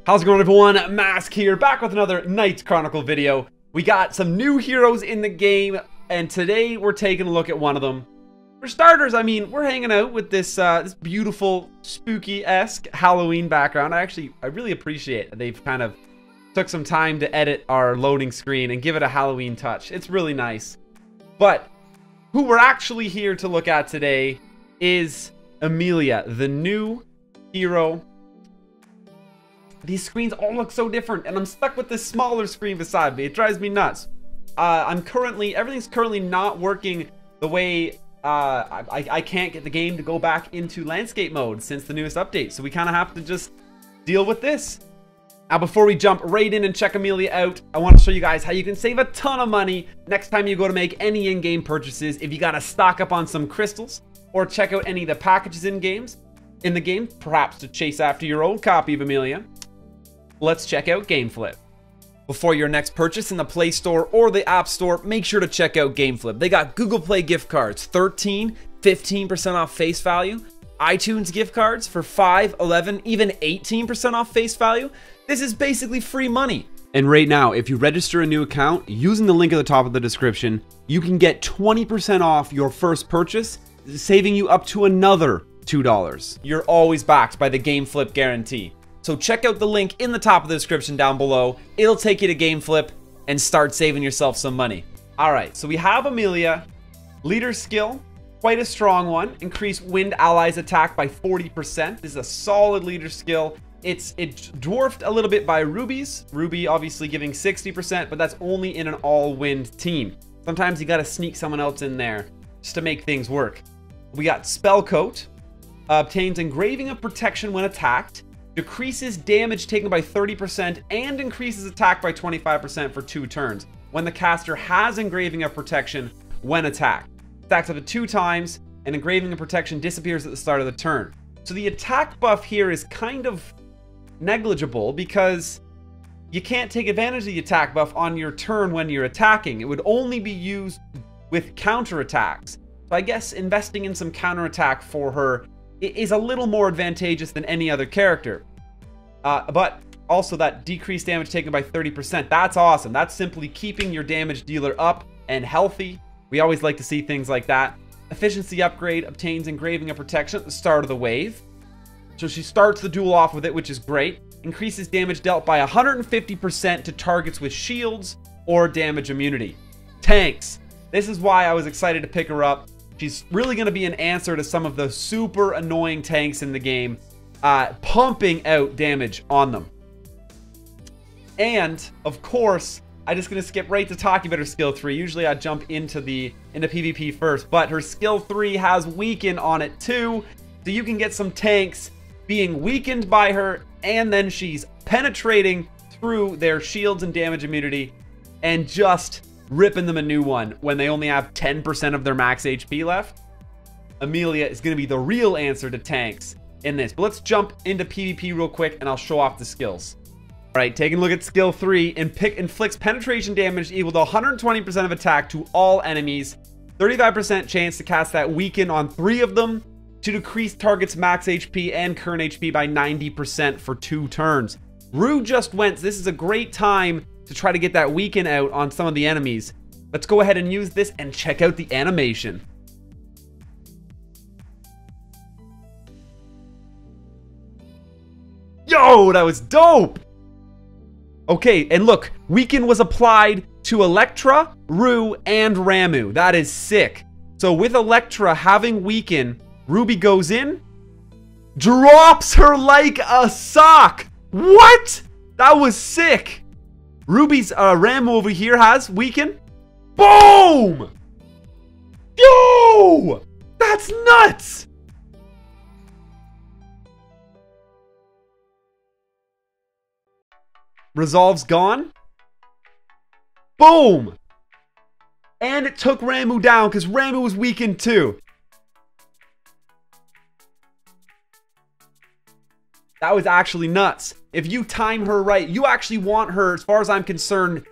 How's it going, everyone? Mask here, back with another Knights Chronicle video. We got some new heroes in the game, and today we're taking a look at one of them. For starters, I mean, we're hanging out with this this beautiful, spooky-esque Halloween background. I really appreciate it. They've kind of took some time to edit our loading screen and give it a Halloween touch. It's really nice. But who we're actually here to look at today is Amelia, the new hero. These screens all look so different, and I'm stuck with this smaller screen beside me. It drives me nuts. Everything's currently not working the way I can't get the game to go back into landscape mode since the newest update. So we kind of have to just deal with this. Now, before we jump right in and check Amelia out, I want to show you guys how you can save a ton of money next time you go to make any in-game purchases. If you got to stock up on some crystals or check out any of the packages in the game, perhaps to chase after your own copy of Amelia. Let's check out Gameflip. Before your next purchase in the Play Store or the App Store, make sure to check out Gameflip. They got Google Play gift cards, 15% off face value. iTunes gift cards for 5, 11, even 18% off face value. This is basically free money. And right now, if you register a new account using the link at the top of the description, you can get 20% off your first purchase, saving you up to another $2. You're always backed by the Gameflip guarantee. So check out the link in the top of the description down below. It'll take you to Gameflip and start saving yourself some money. All right, so we have Amelia. Leader skill, quite a strong one. Increase wind allies attack by 40%. This is a solid leader skill. It's dwarfed a little bit by Ruby's. Ruby obviously giving 60%, but that's only in an all-wind team. Sometimes you gotta sneak someone else in there just to make things work. We got Spell Coat. Obtains engraving of protection when attacked. Decreases damage taken by 30% and increases attack by 25% for 2 turns when the caster has engraving of protection when attacked. Stacks up to 2 times, and engraving of protection disappears at the start of the turn. So the attack buff here is kind of negligible because you can't take advantage of the attack buff on your turn when you're attacking. It would only be used with counterattacks. So I guess investing in some counterattack for her is a little more advantageous than any other character. But also that decreased damage taken by 30%. That's awesome. That's simply keeping your damage dealer up and healthy. We always like to see things like that. Efficiency upgrade, obtains engraving of protection at the start of the wave. So she starts the duel off with it, which is great. Increases damage dealt by 150% to targets with shields or damage immunity. Tanks. This is why I was excited to pick her up. She's really going to be an answer to some of the super annoying tanks in the game, pumping out damage on them. And, of course, I'm just going to skip right to talking about her skill 3. Usually I jump into PvP first, but her skill 3 has weaken on it too. So you can get some tanks being weakened by her, and then she's penetrating through their shields and damage immunity and just ripping them a new one when they only have 10% of their max HP left. Amelia is going to be the real answer to tanks in this. But let's jump into PvP real quick and I'll show off the skills. All right, taking a look at skill 3. Inflicts penetration damage equal to 120% of attack to all enemies. 35% chance to cast that weaken on 3 of them to decrease target's max HP and current HP by 90% for 2 turns. Rune just went. This is a great time to try to get that weaken out on some of the enemies. Let's go ahead and use this and check out the animation. Yo, that was dope! Okay, and look, weaken was applied to Electra, Rue, and Ramu. That is sick. So with Electra having weaken, Ruby goes in, drops her like a sock. What? That was sick. Ruby's Ramu over here has weaken. Boom! Yo! That's nuts! Resolve's gone. Boom! And it took Ramu down because Ramu was weakened too. That was actually nuts. If you time her right, you actually want her, as far as I'm concerned,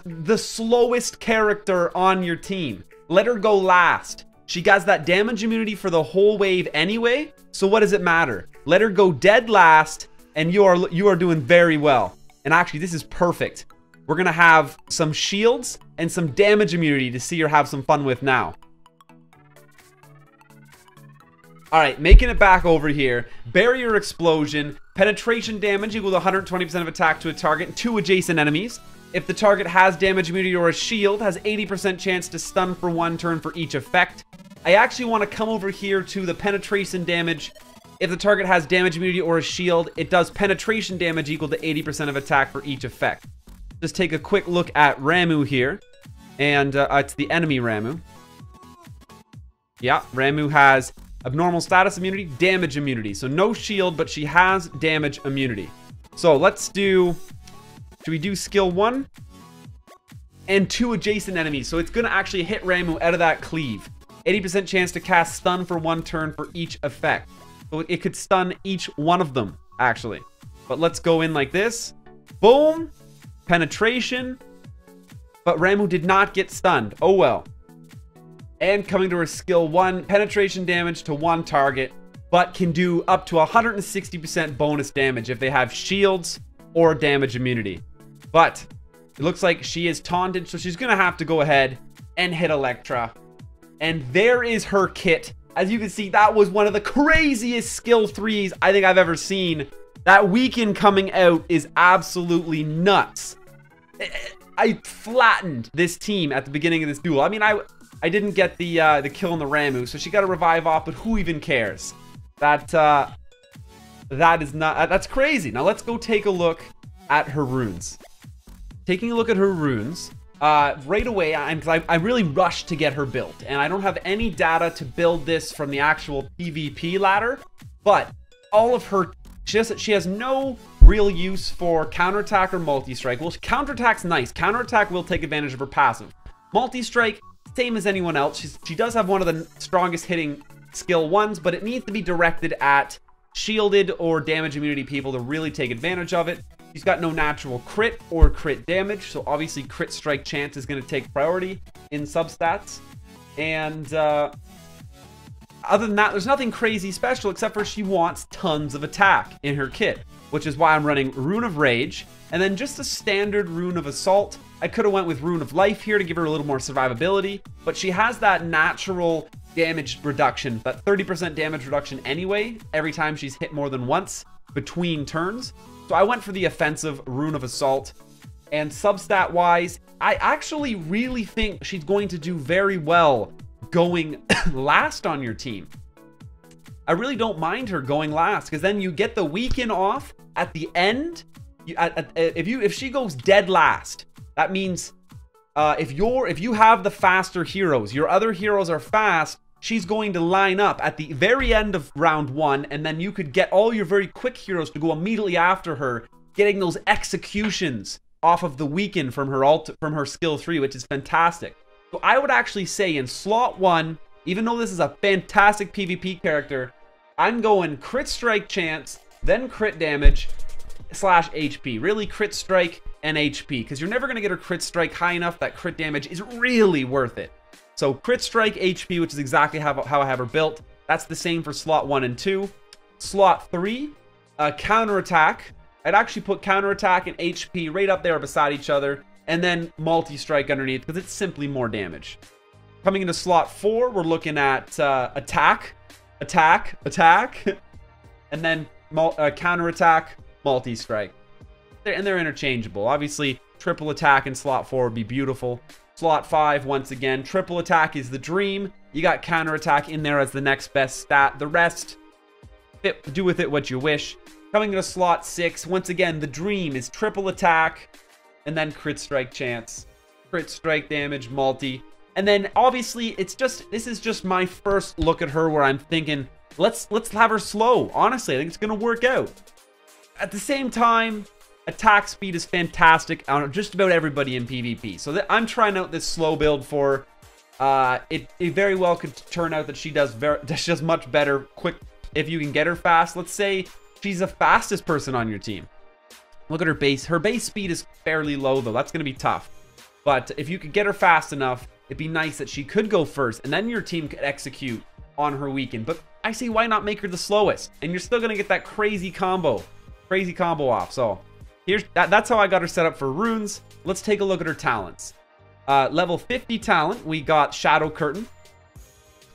the slowest character on your team. Let her go last. She has that damage immunity for the whole wave anyway, so what does it matter? Let her go dead last, and you are doing very well. And actually, this is perfect. We're going to have some shields and some damage immunity to see her have some fun with now. Alright, making it back over here. Barrier explosion. Penetration damage equal to 120% of attack to a target and 2 adjacent enemies. If the target has damage immunity or a shield, has 80% chance to stun for 1 turn for each effect. I actually want to come over here to the penetration damage. If the target has damage immunity or a shield, it does penetration damage equal to 80% of attack for each effect. Just take a quick look at Ramu here. And it's the enemy Ramu. Yeah, Ramu has abnormal status immunity, damage immunity. So no shield, but she has damage immunity. So let's do... Should we do skill 1? And 2 adjacent enemies. So it's going to actually hit Ramu out of that cleave. 80% chance to cast stun for 1 turn for each effect. So it could stun each one of them, actually. But let's go in like this. Boom. Penetration. But Ramu did not get stunned. Oh well. And coming to her skill 1, penetration damage to 1 target. But can do up to 160% bonus damage if they have shields or damage immunity. But it looks like she is taunted, so she's going to have to go ahead and hit Electra. And there is her kit. As you can see, that was one of the craziest skill 3s I think I've ever seen. That weekend coming out is absolutely nuts. I flattened this team at the beginning of this duel. I mean, I didn't get the kill on the Ramu, so she got a revive off, but who even cares? That is not... That's crazy. Now let's go take a look at her runes. Taking a look at her runes, right away, I really rushed to get her built, and I don't have any data to build this from the actual PvP ladder, but all of her... She has no real use for counterattack or multi-strike. Well, counterattack's nice. Counterattack will take advantage of her passive. Multi-strike, same as anyone else. She does have one of the strongest hitting skill 1s, but it needs to be directed at shielded or damage immunity people to really take advantage of it. She's got no natural crit or crit damage, so obviously crit strike chance is going to take priority in substats. And other than that, there's nothing crazy special except for she wants tons of attack in her kit, which is why I'm running Rune of Rage and then just a standard Rune of Assault. I could have went with Rune of Life here to give her a little more survivability, but she has that natural damage reduction, that 30% damage reduction anyway, every time she's hit more than once between turns. So I went for the offensive Rune of Assault. And substat wise, I actually really think she's going to do very well going last on your team. I really don't mind her going last, because then you get the weekend off at the end. If she goes dead last, that means if you have the faster heroes, your other heroes are fast, she's going to line up at the very end of round 1, and then you could get all your very quick heroes to go immediately after her, getting those executions off of the weekend from her skill 3, which is fantastic. So I would actually say in slot 1, even though this is a fantastic PvP character, I'm going crit strike chance, then crit damage / HP. Really crit strike and HP, because you're never going to get her crit strike high enough that crit damage is really worth it. So crit strike, HP, which is exactly how I have her built. That's the same for slot 1 and 2. Slot 3, counterattack. I'd actually put counterattack and HP right up there beside each other. And then multi-strike underneath, because it's simply more damage. Coming into slot 4, we're looking at attack, and then counterattack, multi-strike. And they're interchangeable. Obviously, triple attack in slot 4 would be beautiful. Slot 5, once again, triple attack is the dream. You got counterattack in there as the next best stat. The rest, do with it what you wish. Coming into slot 6, once again, the dream is triple attack, and then crit strike chance, crit strike damage, multi. And then obviously this is just my first look at her where I'm thinking, let's have her slow. Honestly, I think it's gonna work out. At the same time, attack speed is fantastic on just about everybody in PvP. So I'm trying out this slow build for it very well could turn out that she does much better quick if you can get her fast. Let's say she's the fastest person on your team. Look at her base. Her base speed is fairly low, though. That's going to be tough. But if you could get her fast enough, it'd be nice that she could go first, and then your team could execute on her weekend. But I say, why not make her the slowest? And you're still going to get that crazy combo crazy combo off. So that's how I got her set up for runes. Let's take a look at her talents. Level 50 talent, we got Shadow Curtain.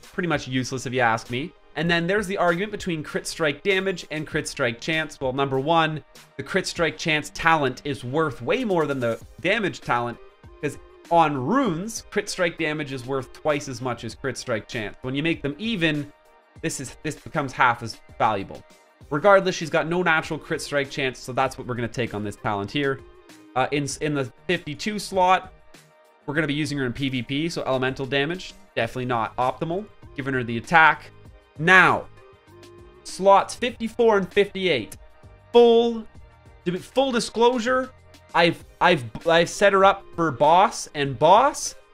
Pretty much useless if you ask me. And then there's the argument between crit strike damage and crit strike chance. Well, number one, the crit strike chance talent is worth way more than the damage talent, because on runes, crit strike damage is worth twice as much as crit strike chance. When you make them even, this becomes half as valuable. Regardless, she's got no natural crit strike chance, so that's what we're going to take on this talent here. In the 52 slot, we're going to be using her in PvP, so elemental damage, definitely not optimal. Giving her the attack. Now, slots 54 and 58. Full disclosure, I've set her up for boss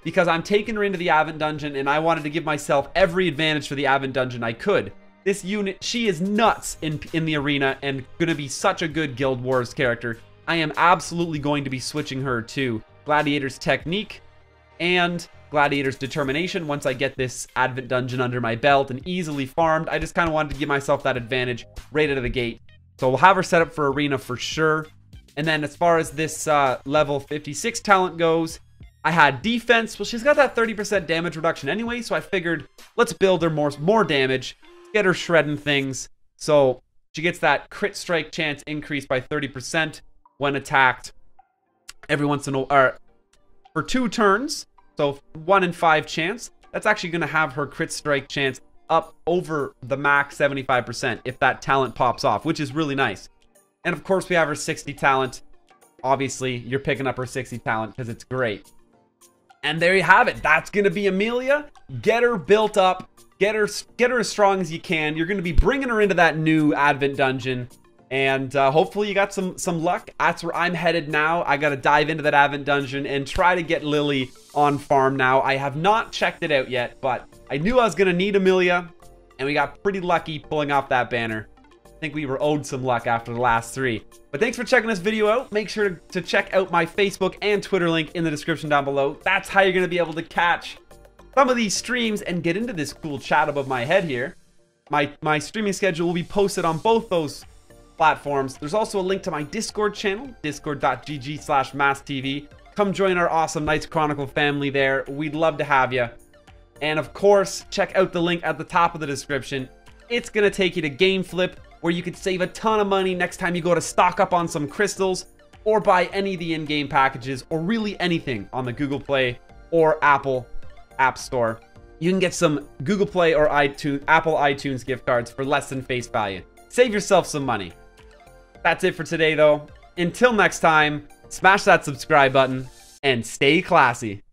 because I'm taking her into the Advent Dungeon and I wanted to give myself every advantage for the Advent Dungeon I could. This unit, she is nuts in the arena and going to be such a good Guild Wars character. I am absolutely going to be switching her to Gladiator's Technique and Gladiator's Determination once I get this Advent Dungeon under my belt and easily farmed. I just kind of wanted to give myself that advantage right out of the gate. So we'll have her set up for arena for sure. And then as far as this level 56 talent goes, I had defense. Well, she's got that 30% damage reduction anyway, so I figured let's build her more damage, get her shredding things. So she gets that crit strike chance increase by 30% when attacked every once in a while, for 2 turns. So 1 in 5 chance. That's actually going to have her crit strike chance up over the max 75% if that talent pops off, which is really nice. And of course, we have her 60 talent. Obviously, you're picking up her 60 talent because it's great. And there you have it. That's going to be Amelia. Get her built up. Get her as strong as you can. You're going to be bringing her into that new Advent Dungeon. And hopefully you got some luck. That's where I'm headed now. I got to dive into that Advent Dungeon and try to get Lily on farm now. I have not checked it out yet, but I knew I was going to need Amelia. And we got pretty lucky pulling off that banner. I think we were owed some luck after the last 3. But thanks for checking this video out. Make sure to check out my Facebook and Twitter link in the description down below. That's how you're going to be able to catch some of these streams and get into this cool chat above my head here. My streaming schedule will be posted on both those platforms. There's also a link to my Discord channel, discord.gg/MasTV. Come join our awesome Knights Chronicle family there. We'd love to have you. And of course, check out the link at the top of the description. It's going to take you to Gameflip, where you could save a ton of money next time you go to stock up on some crystals or buy any of the in-game packages or really anything on the Google Play or Apple App Store. You can get some Google Play or Apple iTunes gift cards for less than face value. Save yourself some money. That's it for today, though. Until next time, smash that subscribe button and stay classy.